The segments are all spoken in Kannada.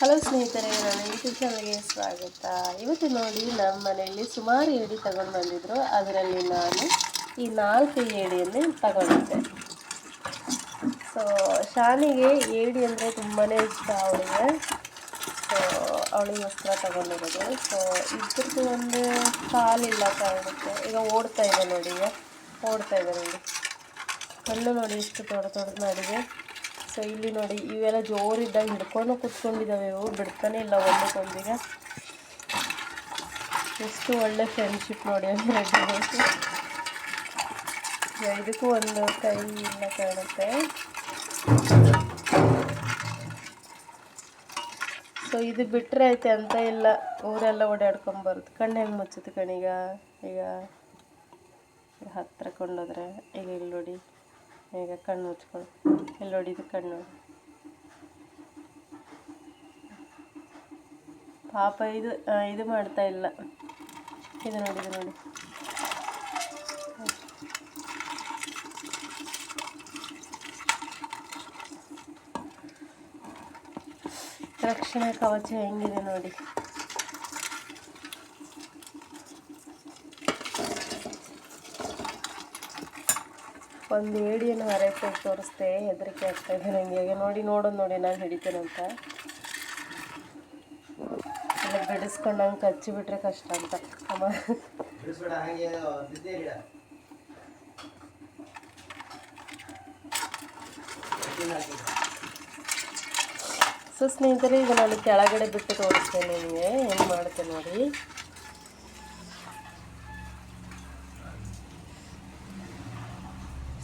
ಹಲೋ ಸ್ನೇಹಿತರೆ, ನನ್ನ ಯೂಟ್ಯೂಬ್ ಚಾನಲ್ಗೆ ಸ್ವಾಗತ. ಇವತ್ತು ನೋಡಿ ನಮ್ಮ ಮನೆಯಲ್ಲಿ ಸುಮಾರು ಏಡಿ ತಗೊಂಡು ಬಂದಿದ್ರು. ಅದರಲ್ಲಿ ನಾನು ಈ 4 ಏಡಿಯನ್ನು ತಗೊಂಡಿದ್ದೆ. ಸೊ ಶಾನಿಗೆ ಏಡಿ ಅಂದರೆ ತುಂಬಾ ಇಷ್ಟ ಅವಳಿಗೆ. ಸೊ ಅವಳಿಗೋಸ್ಕರ ತಗೊಂಡಿರೋದು. ಸೊ ಇದ್ರದ್ದು ಒಂದು ಕಾಲಿಲ್ಲ ಕಾರಣಕ್ಕೆ ಈಗ ಓಡ್ತಾ ಇದೆ ನೋಡಿ. ಓಡ್ತಾ ಇದೆ ನೋಡಿ, ಕಣ್ಣು ನೋಡಿ ಎಷ್ಟು ದೊಡ್ಡ ಮಾಡಿದೆ. ಸೊ ಇಲ್ಲಿ ನೋಡಿ ಇವೆಲ್ಲ ಜೋರಿದ್ದಾಗ ಹಿಡ್ಕೊಂಡು ಕೂತ್ಕೊಂಡಿದ್ದಾವೆ. ಇವು ಬಿಡ್ತಾನೆ ಇಲ್ಲ ಒಂದಕ್ಕೊಂದಿಗೆ. ಎಷ್ಟು ಒಳ್ಳೆ ಫ್ರೆಂಡ್ಶಿಪ್ ನೋಡಿ ಇದಕ್ಕೂ ಒಂದು ಕೈ ಇಲ್ಲ ಕಾಣುತ್ತೆ. ಸೊ ಇದು ಬಿಟ್ಟರೆ ಐತೆ ಅಂತ ಇಲ್ಲ, ಊರೆಲ್ಲ ಓಡಾಡ್ಕೊಂಬರುತ್ತೆ. ಕಣ್ಣು ಹೆಂಗೆ ಮುಚ್ಚುತ್ತೆ ಕಣೀಗ. ಈಗ ಹತ್ತಿರ ಕೊಂಡೋದ್ರೆ ಈಗ ಇಲ್ಲಿ ನೋಡಿ, ಈಗ ಕಣ್ಣು ಮುಚ್ಕೊಂಡು ಇಲ್ಲಿ ನೋಡಿ, ಇದು ಕಣ್ಣು ಪಾಪ. ಇದು ಮಾಡ್ತಾ ಇಲ್ಲ. ಇದು ನೋಡಿ ರಕ್ಷಣೆ ಕವಚ ಹೆಂಗಿದೆ ನೋಡಿ. ಒಂದು ಏಡಿಯನ್ನು ಹೊರಗೆ ತೋರಿಸ್ದೆ, ಹೆದರಿಕೆ ಆಗ್ತಾ ಇದೆ ನನಗೆ. ನೋಡೋದು ನೋಡಿ ನಾನು ಹಿಡಿತೇನಂತ. ಎಲ್ಲ ಬಿಡಿಸ್ಕೊಂಡಂಗೆ ಕಚ್ಚಿಬಿಟ್ರೆ ಕಷ್ಟ ಅಂತ ಅಮ್ಮ. ಸೊ ಸ್ನೇಹಿತರೆ, ಈಗ ನಾನು ಕೆಳಗಡೆ ಬಿಟ್ಟು ತೋರಿಸ್ತೇನೆ ನಿಮಗೆ ಏನು ಮಾಡುತ್ತೆ ನೋಡಿ.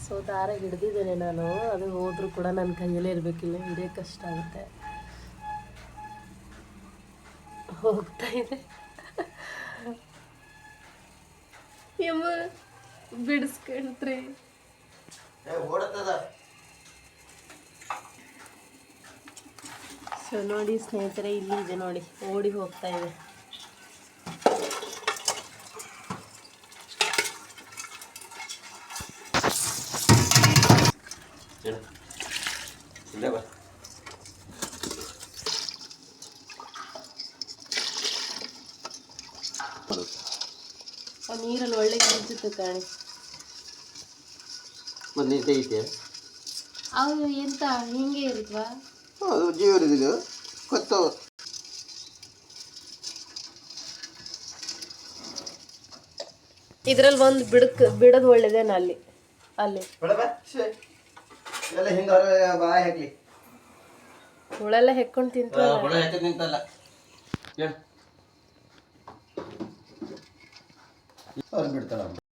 ಸೊ ದಾರ ಹಿಡ್ದಿದ್ದೇನೆ ನಾನು. ಅದು ಹೋದ್ರೂ ಕೂಡ ನನ್ನ ಕೈಯಲ್ಲೇ ಇರಬೇಕಿಲ್ಲ, ಹಿಡಿಯೋಕ್ಕೆ ಕಷ್ಟ ಆಗುತ್ತೆ. ಹೋಗ್ತಾ ಇದೆ ಯಮ್ಮ, ಬಿಡಿಸ್ಕೊಂಡ್ರಿ. ಸೊ ನೋಡಿ ಸ್ನೇಹಿತರೆ, ಇಲ್ಲಿ ಇದೆ ನೋಡಿ, ಓಡಿ ಹೋಗ್ತಾ ಇದೆ. ನೀರಲ್ಲಿ ಒಳ್ಳೆ ಕಿಂಚುತ್ತೆ ಕಾಣಿ. ಅವು ಎಂತ ಹಿಂಗೆ ಇರುತ್ತವಾ? ಜೀವರಿದ್ದು ಗೊತ್ತು. ಇದ್ರಲ್ಲಿ ಒಂದು ಬಿಡೋದು ಒಳ್ಳೇದೇನ? ಅಲ್ಲಿ ಹುಳೆಲ್ಲ ಹೆಕ್ಕೊಂಡು ತಿಂತ ಬಿಡ್ತಾರ.